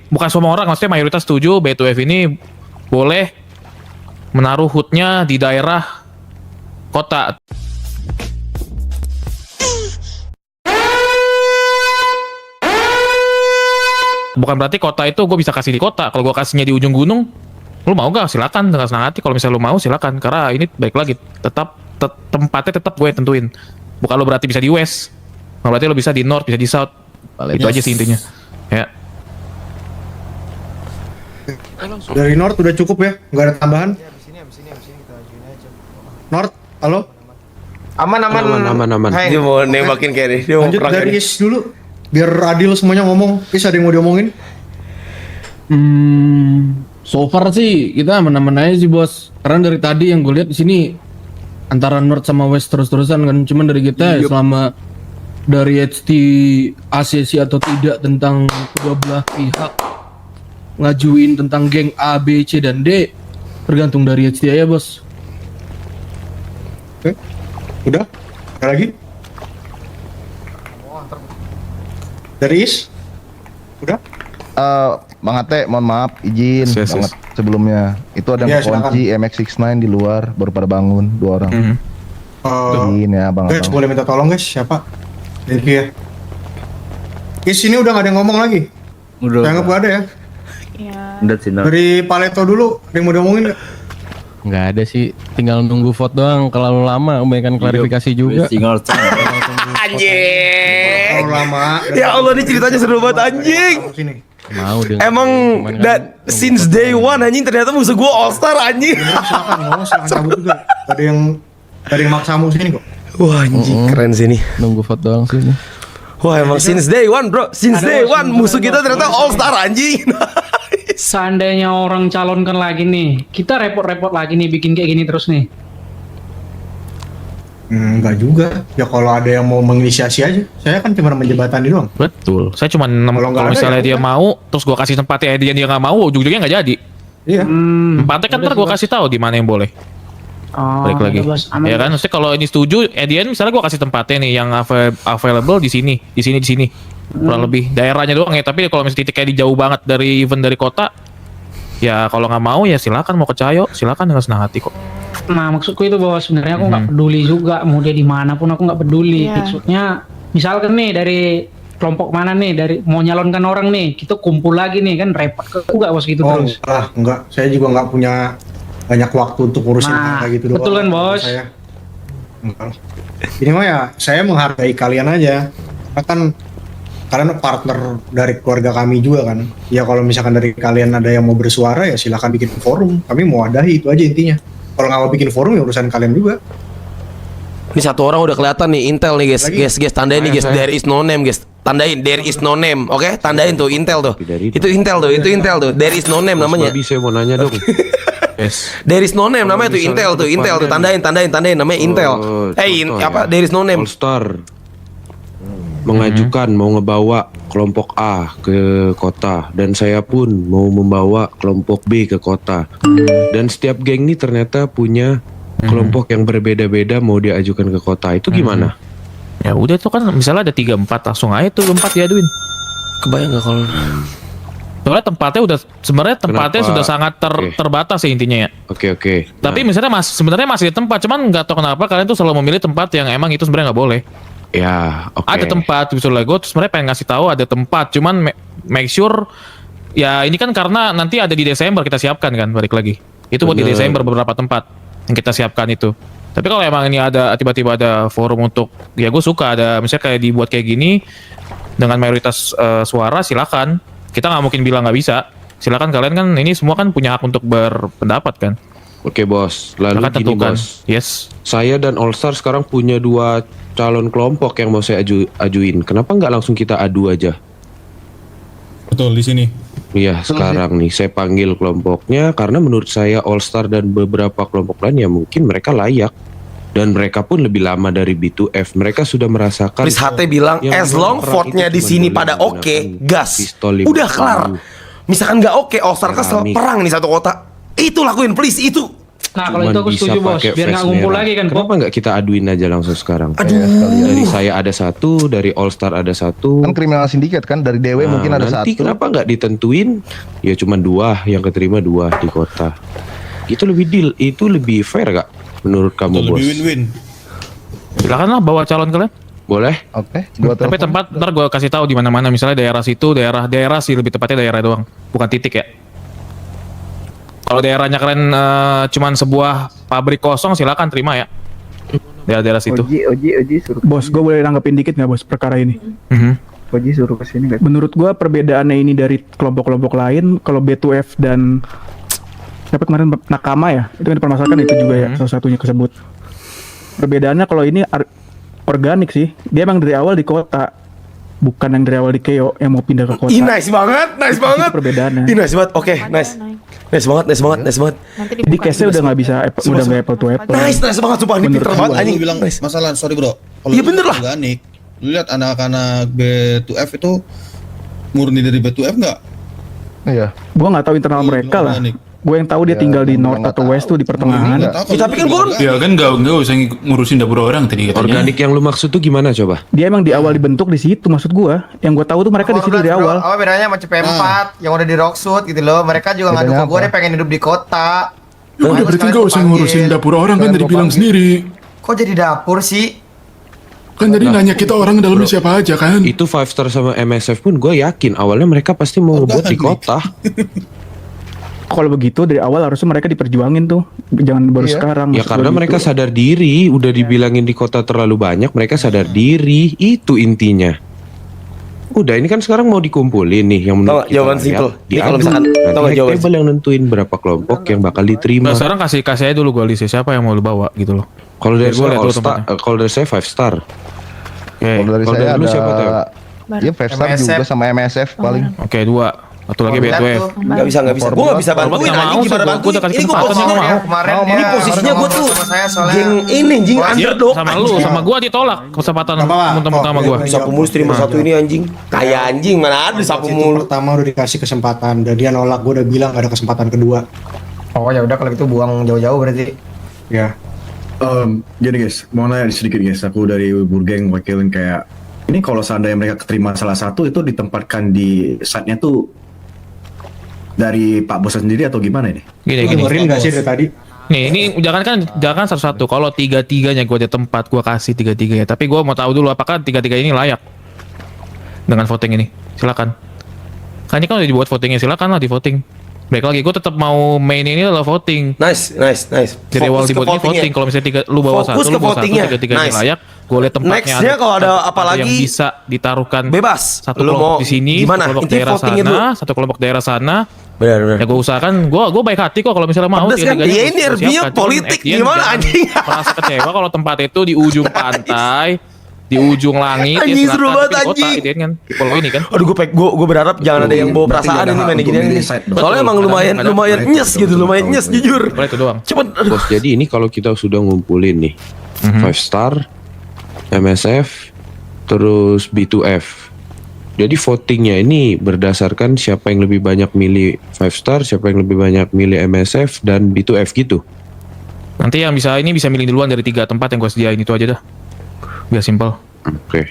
bukan semua orang, maksudnya mayoritas setuju B2F ini boleh menaruh HUD-nya di daerah kota. Bukan berarti kota itu gue bisa kasih di kota. Kalau gue kasihnya di ujung gunung, lu mau gak? Silakan dengan senang hati. Kalau misalnya lu mau silakan. Karena ini baik lagi, tempatnya tetap gue tentuin. Bukan lo berarti bisa di west. Berarti lo bisa di north, bisa di south. Itu aja sih intinya. Ya. Dari north udah cukup ya, nggak ada tambahan. Abis ini kita ajuin aja. North, halo. Aman. Dia mau nembakin carry. Dia mau Lanjut perang dari carry. Is dulu, biar adil semuanya ngomong. Is ada yang mau diomongin? So far sih kita aman-aman aja sih bos. Karena dari tadi yang gue lihat di sini antara North sama West terus-terusan kan. Cuman dari kita ya selama dari HT ACC atau tidak tentang kedua belah pihak ngajuin tentang geng A, B, C, dan D tergantung dari HT aja bos. Oke, udah. Ada lagi? Dari Is? Udah? Bang Ate, mohon maaf, izin Yes. banget sebelumnya. Itu ada Ya, yang kunci MX69 di luar, baru pada bangun, 2 orang. Izin ya Bang Guys, Atong. boleh minta tolong guys, siapa? Thank you ya. Is ini udah gak ada yang ngomong lagi? Udah. Saya anggap gak ada ya? Udah sih, Dari Paleto dulu, ada yang mau diomongin gak? Nggak ada sih, tinggal nunggu vote doang. Kalau lama kebanyakan klarifikasi juga. Tinggal Anjing. Terlalu lama. Ya Allah, ini ceritanya seru banget anjing. Sini. Mau deh. Emang since day one anjing ternyata musuh gua All Star anjing. Silakan, ngomong silakan cabut juga. Ada yang maksamu sini kok. Wah anjing keren sih nih. Nunggu vote doang sih ini. Wah emang since day one bro, since day one musuh kita ternyata All Star anjing. Seandainya orang calonkan lagi nih, kita repot-repot lagi nih bikin kayak gini terus nih. Enggak juga. Ya kalau ada yang mau menginisiasi aja. Saya kan cuma menjebatani doang. Betul. Saya cuma Kalau nggak kalau ada, misalnya ya dia udah. mau, terus gue kasih tempatnya dia nggak mau, ujung-ujungnya nggak jadi. Iya. Tempatnya kan ntar gue kasih tahu di mana yang boleh. Oh, Balik lagi. udah, bos. Aman, Ya kan, bos. maksudnya kalau ini setuju, Edian misalnya gue kasih tempatnya nih yang available di sini. Kurang lebih daerahnya doang ya. Tapi kalau misalnya titiknya di jauh banget dari event dari kota, ya kalau nggak mau ya silakan, mau ke Cahyo silakan dengan senang hati kok. Nah, maksudku itu bahwa sebenarnya aku nggak peduli juga mau dia dimanapun aku nggak peduli. Maksudnya, misalkan nih dari kelompok mana nih, dari mau nyalonkan orang nih, kita kumpul lagi nih kan repot ke aku nggak bos gitu Oh, terus. enggak. Saya juga nggak punya banyak waktu untuk ngurusin Nah, kayak gitu betul kan, Bos? Saya. Enggak. Ini mah ya, saya menghargai kalian aja. Karena kan kalian partner dari keluarga kami juga kan. Ya kalau misalkan dari kalian ada yang mau bersuara ya silakan bikin forum. Kami mau adahi itu aja intinya. Kalau nggak mau bikin forum ya urusan kalian juga. Ini satu orang udah kelihatan nih Intel nih guys. Lagi? Guys tandain nih guys. There is no name guys. Tandain there is no name. Oke, tandain tuh Intel tuh. Itu Intel tuh. There is no name namanya. Bisa mau nanya dong. Yes. There is no name namanya tuh misalnya Intel tuh. Intel tuh tandain namanya Intel. Contoh Apa ya. there is no name. All Star mengajukan mau ngebawa kelompok A ke kota dan saya pun mau membawa kelompok B ke kota dan setiap geng ini ternyata punya kelompok yang berbeda-beda mau diajukan ke kota, itu gimana? Ya udah tuh kan misalnya ada 3-4 langsung aja tuh 4 diaduin. Kebayang gak kalau Soalnya tempatnya udah sebenarnya tempatnya Kenapa? sudah sangat Oke. terbatas ya intinya ya. Oke. Tapi misalnya sebenarnya masih di tempat, cuman nggak tahu kenapa kalian tuh selalu memilih tempat yang emang itu sebenarnya nggak boleh. Ya, oke. Ada tempat misalnya gue tuh sebenarnya pengen ngasih tahu ada tempat, cuman make sure ya ini kan karena nanti ada di Desember kita siapkan kan balik lagi. Itu buat di Bener. Desember beberapa tempat yang kita siapkan itu. Tapi kalau emang ini ada tiba-tiba ada forum untuk ya gue suka ada misalnya kayak dibuat kayak gini dengan mayoritas suara silakan. Kita nggak mungkin bilang nggak bisa. Silakan kalian kan ini semua kan punya hak untuk berpendapat kan. Oke bos, lalu Silakan gini tentukan. bos. Yes. Saya dan All Star sekarang punya 2 calon kelompok yang mau saya ajuin. Kenapa nggak langsung kita adu aja? Betul di sini. Iya, sekarang nih saya panggil kelompoknya karena menurut saya All Star dan beberapa kelompok lain ya mungkin mereka layak. Dan mereka pun lebih lama dari B2F. Mereka sudah merasakan. Please HT bilang yang as long perang vote-nya itu di cuma sini boleh pada oke, menggunakan gas. pistol 50. Udah kelar. Misalkan nggak oke, All Star kesel Keramik. perang nih satu kota. Itu lakuin please itu. Nah, kalau cuman itu aku bisa setuju, Bos. pakai Biar nggak face ngumpul merah. lagi kan, Kenapa nggak kita aduin aja langsung sekarang? Dari saya ada satu, dari All Star ada satu. Kan kriminal sindikat kan dari DW Nah, mungkin ada nanti satu. kenapa nggak ditentuin? Ya cuma 2 yang keterima 2 di kota. Itu lebih deal, itu lebih fair gak menurut kamu, Atau Bos? lebih win-win. Silakan lah bawa calon kalian. Boleh? Oke, gua Tapi telepon. tempat ntar gue kasih tahu di mana-mana. Misalnya daerah situ, daerah sih lebih tepatnya daerah doang, bukan titik ya. Kalau daerahnya kalian cuman sebuah pabrik kosong, silakan terima ya. Daerah-daerah situ. Oji suruh. Bos, gue boleh nanggepin dikit nggak bos perkara ini? Mhm. Oji suruh kesini nggak? Menurut gue perbedaannya ini dari kelompok-kelompok lain, kalau B2F dan siapa kemarin Nakama ya, itu yang dipermasalahkan itu juga ya salah satunya kesebut. Perbedaannya kalau ini organik sih, dia emang dari awal di kota, bukan yang dari awal di Keo yang mau pindah ke kota. Ih, nice banget, nice banget. Itu perbedaannya. Ih, nice banget. Oke, nice. Nice banget, nice banget, nice banget. Jadi case-nya udah nggak bisa, udah nggak apple to apple. Nice, nice banget sumpah ini Menurut pinter gua. banget anjing. Lu bilang Nice. masalah, sorry bro. Kalau Iya, bener lah. organik, lu lihat anak-anak B2F itu murni dari B2F nggak? Iya. Gue nggak tahu internal mereka lah. Organik. Gue yang tahu dia Ya, tinggal di gua North nggak atau tahu. West tuh di pertengahan. Nggak tahu kalau Ya, tapi kan itu gua organik. Ya kan nggak usah ngurusin dapur orang tadi katanya. Organik yang lu maksud tuh gimana coba? Dia emang di awal dibentuk di situ maksud gua. Yang gua tahu tuh mereka di situ dari awal. Apa bedanya sama CP4 yang udah di Rocksud gitu loh. Mereka juga ngadu Bedanya ke gue apa? dia pengen hidup di kota. Ya udah berarti nggak usah ngurusin dapur orang kan tadi bilang sendiri. Kok jadi dapur sih? Kan tadi nanya kita orang dalamnya siapa aja kan. Itu 5 Star sama MSF pun gue yakin awalnya mereka pasti mau ngebuat di kota. Kalau begitu dari awal harusnya mereka diperjuangin tuh. Jangan baru Iya. sekarang. Ya maksud karena gua mereka gitu. sadar diri, udah dibilangin di kota terlalu banyak, mereka sadar diri, itu intinya. Udah ini kan sekarang mau dikumpulin nih yang menurut Tau nggak, jawaban layak, simple. Ini diadu. kalau misalkan- tau Nanti nggak jawaban Hackable yang nentuin berapa kelompok yang bakal diterima. Nah, sekarang kasih aja dulu gue listnya siapa yang mau lu bawa gitu loh. Kalau dari Biar gua saya lihat All dulu Star, kalau dari saya 5 Star. Kalau dari Kalau saya dari lu ada siapa, Teo? ya 5 star MSF. juga sama MSF paling. Oke, 2. Satu lagi Lihat B2F. tuh. Nggak bisa. Gue nggak bisa Kalau bantuin nggak anjing mau sih, gimana gua bantuin. udah kasih Ini gue kesempatan, posisinya nggak mau. Iya, Ini posisinya gue tuh saya soalnya geng ini anjing Iya, underdog. sama lu, sama gua ditolak kesempatan Nggak apa-apa. temen-temen sama gua. Sapu mulu streamer satu ini anjing. Kayak anjing mana ada sapu Itu mulu. pertama udah dikasih kesempatan dan dia nolak, gue udah bilang gak ada kesempatan kedua. Oh ya udah kalau gitu buang jauh-jauh berarti. Ya. Jadi guys, mau nanya sedikit guys. Aku dari Burgeng wakilin kayak ini kalau seandainya mereka keterima salah satu itu ditempatkan di site-nya tuh dari Pak Bos sendiri atau gimana ini? Gini, Lu gini. dengerin gak sih dari tadi? Nih, ini jangan satu-satu. Kalau tiga-tiganya gue ada tempat, gue kasih tiga-tiganya. Tapi gue mau tahu dulu apakah tiga-tiga ini layak dengan voting ini. Silakan. Kan ini kan udah dibuat votingnya, silakan lah di voting. Baik lagi, gue tetap mau main ini adalah voting. Nice, nice, nice. Dari awal Fokus ke dibuat ini votingnya. voting. Kalau misalnya lu bawa Fokus satu, ke lu bawa satu, votingnya. tiga-tiganya Nice. layak. Gue lihat tempatnya Nextnya kalau ada apa yang lagi, bisa ditaruhkan bebas. satu Lu kelompok mau di sini, gimana? satu kelompok Inti daerah votingnya sana, dulu. satu kelompok daerah sana. Benar, benar. Ya gue usahakan, gue baik hati kok kalau misalnya mau. Pedes kan? tiga-tiganya Iya, gua ini siapkan. RB-nya Cuman politik, at the end gimana, jangan anjing? merasa kecewa kalau tempat itu di ujung pantai, di ujung langit. Anjing, ya seru silakan. banget, Tapi di kota, anjing. gitu kan. Kalau ini kan. Aduh gue berharap jangan ada yang bawa Berarti perasaan nggak ada ini hak main untuk gini. milih side dong. Soalnya emang lumayan Kadang-kadang nyes gitu, lumayan nyes jujur. Boleh itu doang. Cepet. Aduh. Bos, jadi ini kalau kita sudah ngumpulin nih 5 Star, MSF, terus B2F. Jadi votingnya ini berdasarkan siapa yang lebih banyak milih 5 Star, siapa yang lebih banyak milih MSF dan B2F gitu. Nanti yang bisa milih duluan dari 3 tempat yang gue sediain itu aja dah. Biar simpel. Oke.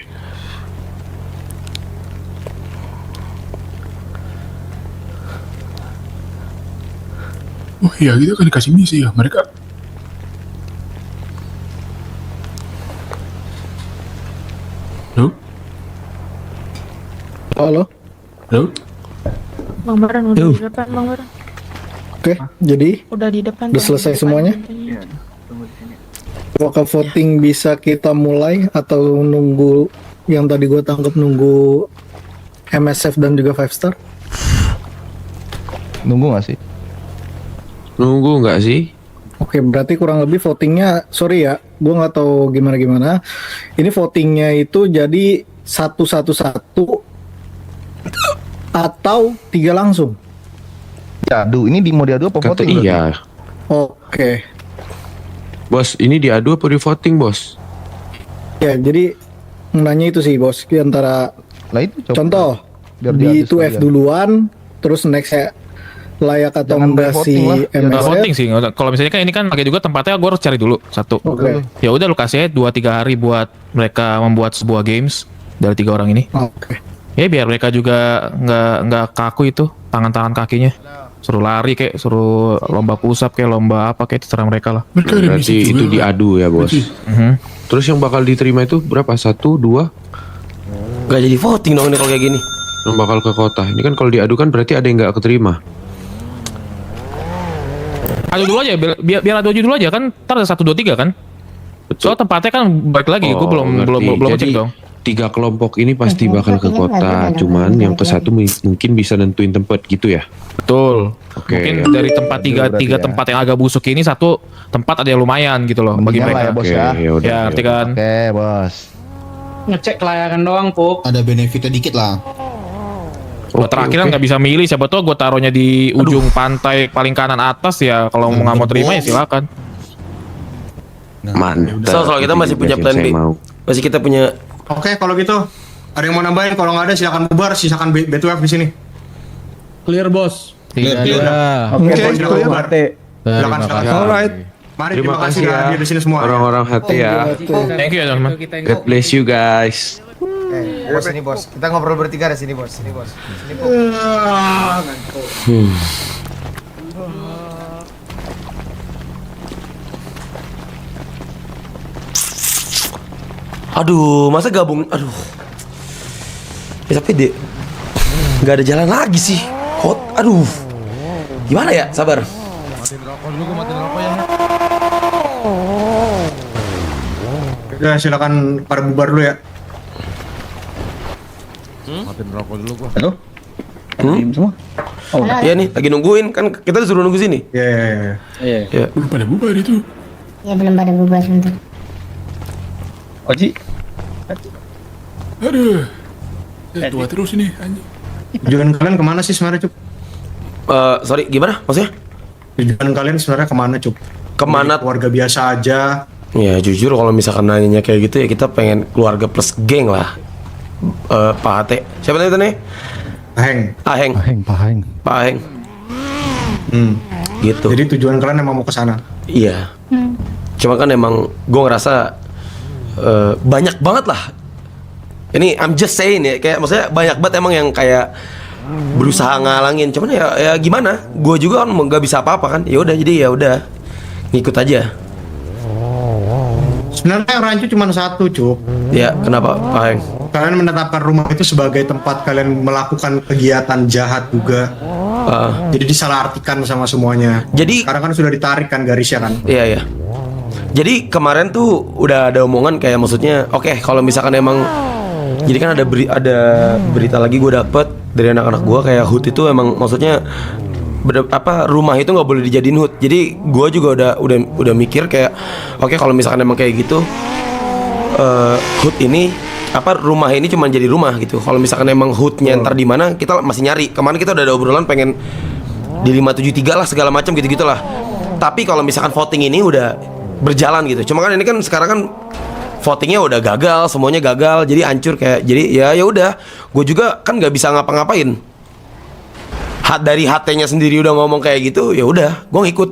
Oh iya gitu kan dikasih misi ya mereka. Halo? Halo. Halo? Bang Baran udah di depan, Bang Baran. Oke, jadi Udah di depan. udah selesai semuanya? Apakah voting bisa kita mulai atau nunggu yang tadi gue tangkap nunggu MSF dan juga 5 Star? Nunggu gak sih? Nunggu nggak sih? Oke, berarti kurang lebih votingnya, sorry ya, gue nggak tahu gimana. Ini votingnya itu jadi 1-1-1 atau 3 langsung? Diadu, ini mau diadu apa Kata voting? iya. Oke, Bos, ini diadu apa di voting, Bos? ya jadi nanya itu sih bos, di antara Lah itu coba. contoh Biar di diadu 2F sekalian. duluan, terus next ya layak atau Jangan enggak voting si lah. Nggak MSF. voting sih. Kalau misalnya kan ini kan pakai juga tempatnya, gue harus cari dulu satu. Oke. Ya udah lu kasih 2-3 hari buat mereka membuat sebuah games dari 3 orang ini. Oke. Ya biar mereka juga nggak kaku itu tangan kakinya. Suruh lari kayak, suruh lomba push up kayak, lomba apa kayak, terserah mereka lah. Mereka ada misi Berarti juga. itu diadu ya bos. Terus yang bakal diterima itu berapa? 1, 2? Gak jadi voting dong ini kalau kayak gini. Yang bakal ke kota. Ini kan kalau diadu kan berarti ada yang nggak keterima. Adu dulu aja, biar adu dulu aja kan. Ntar ada 1, 2, 3 kan. Soal tempatnya kan balik lagi, gue belum ngerti. cek Jadi, dong. 3 kelompok ini pasti bakal ke kota. Cuman yang ke satu mungkin bisa nentuin tempat gitu ya. Betul. Oke. Mungkin dari tempat tiga tempat yang agak busuk ini, satu tempat ada yang lumayan gitu loh bagi Mendingan lah mereka. ya, bos Oke, ya. yaudah, Ya, ngerti kan? Oke, bos. Ngecek kelayakan doang, Pup. Ada benefitnya dikit lah. Gua terakhir kan nggak bisa milih, siapa tahu gue taruhnya di ujung pantai paling kanan atas ya. Kalau nggak mau terima ya silakan. Mantap. So, kalau kita masih punya Yang plan saya B. mau. Masih kita punya. Oke, kalau gitu ada yang mau nambahin? Kalau nggak ada silakan bubar, sisakan B2F di sini. Clear bos. Clear. Oke, Oke, silakan itu bubar. Mate. Silakan, silakan. Alright. Mari, Terima terima kasih kasih udah ya hadir di sini semua. orang-orang hati ya. Thank you ya teman-teman. God bless you guys. Bos ini bos, kita ngobrol bertiga di sini bos, sini bos, sini Pup. Aduh, masa gabung? Aduh. Ya, tapi deh, nggak ada jalan lagi sih. Aduh. Gimana ya? Sabar. Udah silakan pada bubar dulu ya. Halo? Diem semua? Oh, Ya nih, lagi nungguin kan kita disuruh nunggu sini. Ya. Ya. Belum pada bubar itu. Ya belum pada bubar sebentar. Oji. Aduh. Ya, tua terus ini anjing. Tujuan kalian kemana sih sebenarnya, Cuk? Sorry, gimana? Maksudnya? Tujuan kalian sebenarnya kemana, Cuk? Kemana? Keluarga biasa aja. Ya jujur kalau misalkan nanya kayak gitu ya kita pengen keluarga plus geng lah. Pak Ate. Siapa tadi nih? Aheng. Aheng. Paheng. Pak Aheng. Gitu. Jadi tujuan kalian emang mau ke sana. Iya. Cuma kan emang gue ngerasa banyak banget lah. Ini I'm just saying ya, kayak maksudnya banyak banget emang yang kayak berusaha ngalangin. Cuman ya gimana? Gue juga kan nggak bisa apa-apa kan. Ya udah jadi ya udah ngikut aja. Sebenarnya yang rancu cuma satu, Cuk. Ya kenapa Pak Heng? Kalian menetapkan rumah itu sebagai tempat kalian melakukan kegiatan jahat juga. Jadi disalahartikan sama semuanya. Jadi karena kan sudah ditarik kan garisnya kan. Iya ya. Jadi kemarin tuh udah ada omongan kayak maksudnya, oke, kalau misalkan emang jadi kan ada berita lagi gue dapet dari anak-anak gue kayak HUT itu emang maksudnya rumah itu nggak boleh dijadiin HUT. Jadi gue juga udah mikir kayak oke, kalau misalkan emang kayak gitu HUT ini rumah ini cuma jadi rumah gitu. Kalau misalkan emang HUT-nya ntar di mana kita masih nyari. Kemarin kita udah ada obrolan pengen di 573 lah segala macam gitu-gitulah. Tapi kalau misalkan voting ini udah berjalan gitu. Cuma kan ini kan sekarang kan votingnya udah gagal, semuanya gagal, jadi hancur kayak jadi ya udah. Gue juga kan nggak bisa ngapa-ngapain. Dari HT-nya sendiri udah ngomong kayak gitu, ya udah, gue ngikut.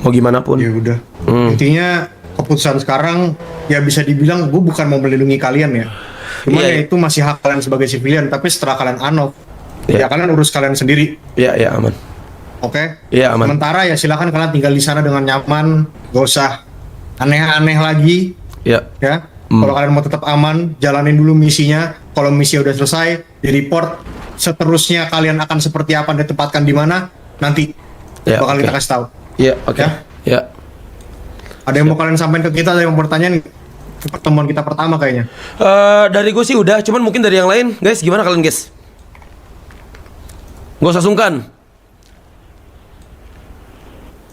Mau gimana pun. Ya udah. Intinya keputusan sekarang ya bisa dibilang gue bukan mau melindungi kalian ya. Cuma ya itu masih hak kalian sebagai sipilian. Tapi setelah kalian anok, ya kalian urus kalian sendiri. Ya aman. Oke. Iya aman. Sementara ya silakan kalian tinggal di sana dengan nyaman, gak usah aneh-aneh lagi. Ya. Kalau kalian mau tetap aman, jalanin dulu misinya. Kalau misi udah selesai, di report seterusnya kalian akan seperti apa dan ditempatkan di mana nanti bakal kita kasih tahu. Iya, oke. Ya. Ada yang mau kalian sampaikan ke kita, ada yang mau pertanyaan pertemuan kita pertama kayaknya. Dari gue sih udah, cuman mungkin dari yang lain, guys, gimana kalian guys? Gak usah sungkan.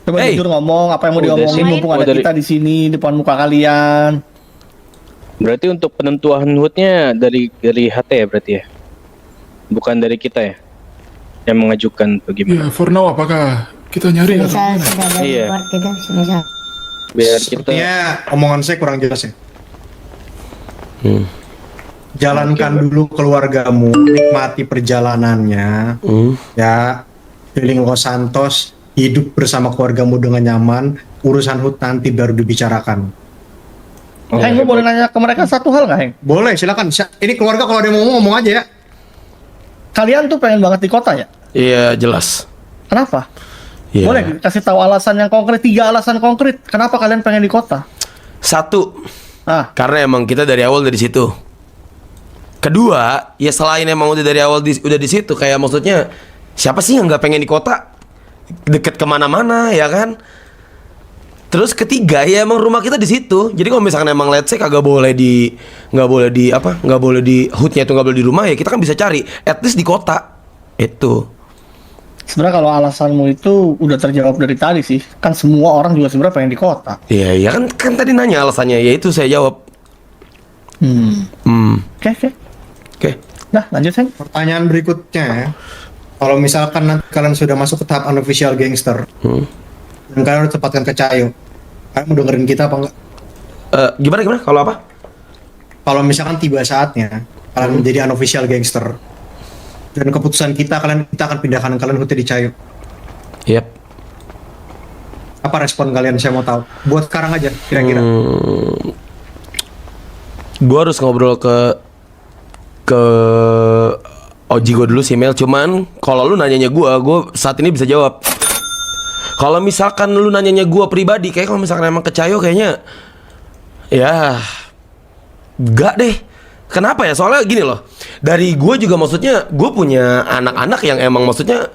Coba jujur ngomong apa yang mau diomongin mumpung ada kita di sini depan muka kalian. Berarti untuk penentuan HUT-nya dari HT ya berarti ya? Bukan dari kita ya? Yang mengajukan bagaimana? Ya, for now apakah kita nyari atau Misal sudah ada Iya. report gitu, misal. Biar kita Sepertinya omongan saya kurang jelas ya. jalankan dulu keluargamu, nikmati perjalanannya, ya, keliling Los Santos, hidup bersama keluargamu dengan nyaman, urusan HUT nanti baru dibicarakan. Heng, gue boleh nanya ke mereka satu hal nggak, Heng? Boleh, silakan. Ini keluarga kalau ada yang mau ngomong aja ya. Kalian tuh pengen banget di kota ya? Iya jelas. Kenapa? Iya. Boleh kasih tahu alasan yang konkret, 3 alasan konkret. Kenapa kalian pengen di kota? 1, karena emang kita dari awal dari situ. Kedua, ya selain emang udah dari awal udah di situ, kayak maksudnya siapa sih yang nggak pengen di kota? Deket kemana-mana, ya kan? Terus ketiga, ya emang rumah kita di situ. Jadi kalau misalkan emang let's say nggak boleh di HUT-nya itu nggak boleh di rumah, ya kita kan bisa cari, at least di kota. Itu. Sebenarnya kalau alasanmu itu udah terjawab dari tadi sih. Kan semua orang juga sebenarnya pengen di kota. Iya, ya kan tadi nanya alasannya, ya itu saya jawab. Oke. Nah, lanjut, Heng. Pertanyaan berikutnya ya. Kalau misalkan nanti kalian sudah masuk ke tahap unofficial gangster, dan kalian udah tempatkan ke Cayo, kalian mau dengerin kita apa enggak? Gimana? Kalau apa? Kalau misalkan tiba saatnya kalian menjadi unofficial gangster, dan keputusan kita akan pindahkan kalian HUT di Cayo. Yep. Apa respon kalian? Saya mau tahu. Buat sekarang aja, kira-kira. Gue harus ngobrol ke Oji gue dulu sih, Mel. Cuman kalau lu nanyanya gue saat ini bisa jawab. Kalau misalkan lu nanyanya gue pribadi, kayak kalau misalkan emang ke Cayo kayaknya, ya enggak deh. Kenapa ya? Soalnya gini loh, dari gue juga maksudnya gue punya anak-anak yang emang maksudnya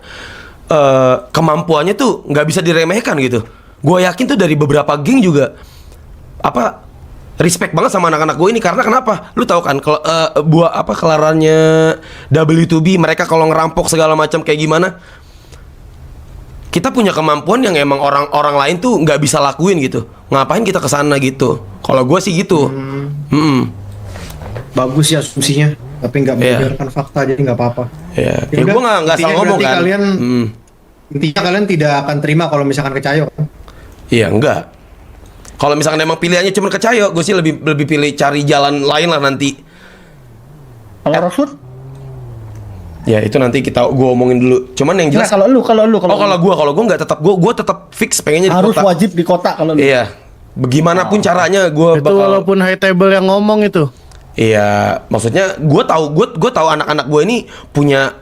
kemampuannya tuh nggak bisa diremehkan gitu. Gue yakin tuh dari beberapa geng juga respect banget sama anak-anak gue ini, karena kenapa? Lu tahu kan kelarannya W2B, mereka kalau ngerampok segala macam kayak gimana? Kita punya kemampuan yang emang orang lain tuh nggak bisa lakuin gitu. Ngapain kita kesana gitu? Kalau gue sih gitu. Bagus ya asumsinya, tapi nggak membenarkan fakta, jadi nggak apa-apa. Ya gue nggak salah ngomong kan. Intinya kalian tidak akan terima kalau misalkan ke Cayo. Iya, enggak. Kalau misalkan emang pilihannya cuma ke Cayo, gue sih lebih pilih cari jalan lain lah nanti. Kalau Rockwood? Ya itu nanti gue omongin dulu. Cuman yang jelas. Kalau lu. Kalau gue nggak tetap, gue tetap fix pengennya di harus kota. wajib di kota kalau lu. Iya. Bagaimanapun caranya gue itu walaupun high table yang ngomong itu. Iya, maksudnya gue tahu anak-anak gue ini punya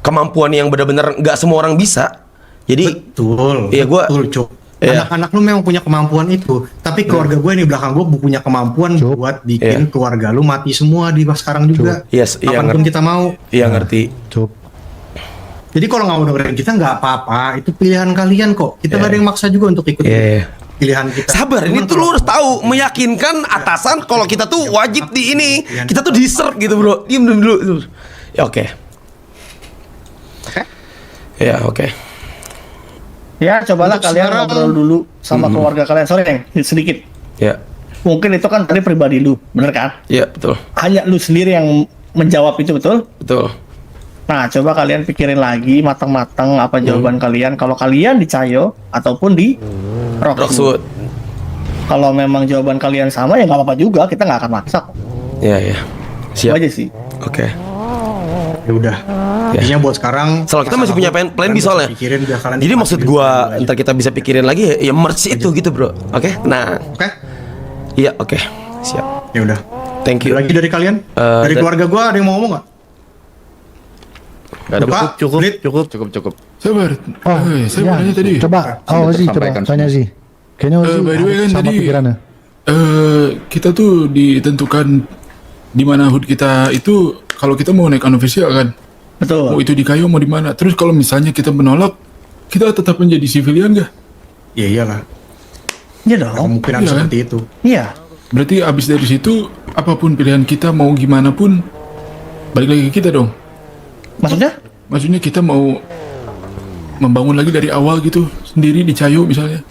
kemampuan yang benar-benar nggak semua orang bisa. Jadi betul. Iya gue. Anak-anak lu memang punya kemampuan itu, tapi keluarga gue nih belakang gue punya kemampuan buat bikin keluarga lu mati semua di sekarang juga. Yes, kapanpun kita mau. Iya ngerti. Jadi kalau nggak mau dengerin kita nggak apa-apa, itu pilihan kalian kok. Kita nggak ada yang maksa juga untuk ikut pilihan kita. Sabar, ini tuh lu harus tahu, meyakinkan atasan kalau kita tuh wajib di ini, kita tuh deserve gitu bro. Diam dulu. Ya oke. Ya oke. Ya cobalah Untuk kalian sekarang, ngobrol dulu sama keluarga kalian. Sorry, Neng, sedikit. Ya. Mungkin itu kan tadi pribadi lu, bener kan? Iya betul. Hanya lu sendiri yang menjawab itu, betul? Betul. Nah, coba kalian pikirin lagi matang-matang apa jawaban kalian. Kalau kalian di Cayo ataupun di Rockwood. Kalau memang jawaban kalian sama ya nggak apa-apa juga. Kita nggak akan maksa. Iya. Siap. Itu aja sih. Oke. Ya udah. Intinya buat sekarang. Soalnya kita masih punya plan B soalnya. Jadi maksud gua ntar kita bisa pikirin lagi ya merge itu gitu bro. Oke. Nah. Oke. Iya oke. Siap. Ya udah. Thank you. Lagi dari kalian? Dari keluarga gua ada yang mau ngomong nggak? Gak ada. Cukup. Sabar. Saya mau nanya tadi. Coba tanya sih. Kayaknya by the way kan sama tadi pikirannya. Kita tuh ditentukan di mana HUT kita itu kalau kita mau naik unofficial kan. Betul. Mau itu di Cayo mau di mana. Terus kalau misalnya kita menolak, kita tetap menjadi civilian gak? Ya iyalah. Iya dong. Kemungkinan Iya, seperti itu. Iya. Berarti abis dari situ apapun pilihan kita mau gimana pun balik lagi ke kita dong. Maksudnya? Maksudnya kita mau membangun lagi dari awal gitu sendiri di Cayo misalnya.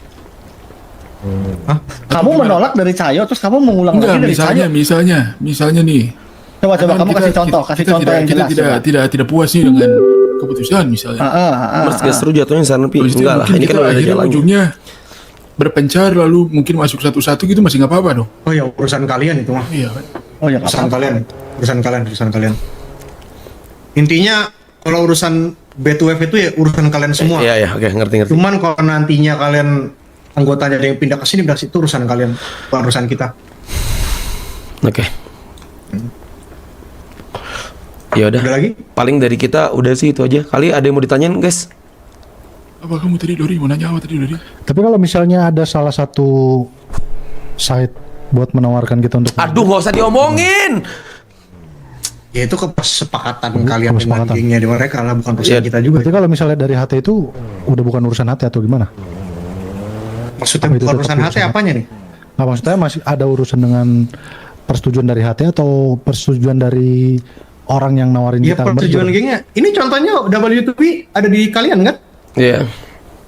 Kamu menolak dari Cayo terus kamu mengulang Enggak, lagi dari Cayo. misalnya nih. Coba Kan kamu kasih contoh yang jelas. Kita tidak puas nih dengan keputusan misalnya. Mas seru jatuhnya sana pi. Enggak lah, ini kan udah ada akhirnya jalannya. ujungnya berpencar lalu mungkin masuk satu-satu gitu masih nggak apa-apa dong. Oh ya urusan kalian itu mah. Iya kan. Oh ya urusan kalian. Urusan kalian. Intinya kalau urusan B2F itu ya urusan kalian semua. Iya, oke, ngerti. Cuman kalau nantinya kalian anggotanya ada yang pindah ke sini, itu urusan kalian, bukan urusan kita. Oke. Ya udah. Lagi? Paling dari kita udah sih itu aja. Kali ada yang mau ditanyain, guys? Apa kamu tadi Dori mau nanya apa tadi Dori? Tapi kalau misalnya ada salah satu site buat menawarkan kita untuk Aduh, nggak usah diomongin. Ya itu kesepakatan kalian dengan gengnya di mereka lah, bukan urusan kita juga. Berarti kalau misalnya dari HT itu udah bukan urusan HT atau gimana? Maksudnya bukan urusan HT apanya nih? Nah, maksudnya masih ada urusan dengan persetujuan dari HT atau persetujuan dari orang yang nawarin Ya kita persetujuan gengnya. Ini contohnya W2P ada di kalian kan? Iya.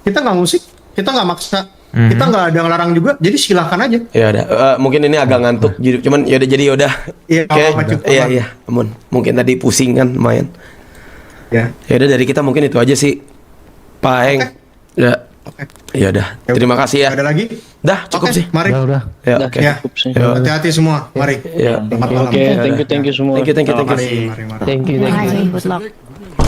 Kita nggak musik, kita nggak maksa, kita nggak ada yang larang juga. Jadi silahkan aja. Ya udah, mungkin ini agak ngantuk, cuman yaudah jadi yaudah. Iya, Iya, amun. Mungkin tadi pusing kan, lumayan. Ya. Ya udah dari kita mungkin itu aja sih, Pak Eng. Ya. Ya udah. Terima kasih ya. Ada lagi? Dah, cukup sih. Mari. Udah. Ya, oke. Ya. Cukup sih. Hati-hati semua. Mari. Ya. Selamat malam. Oke, thank you semua. Thank you. Mari. Thank you. Makasih. Good luck.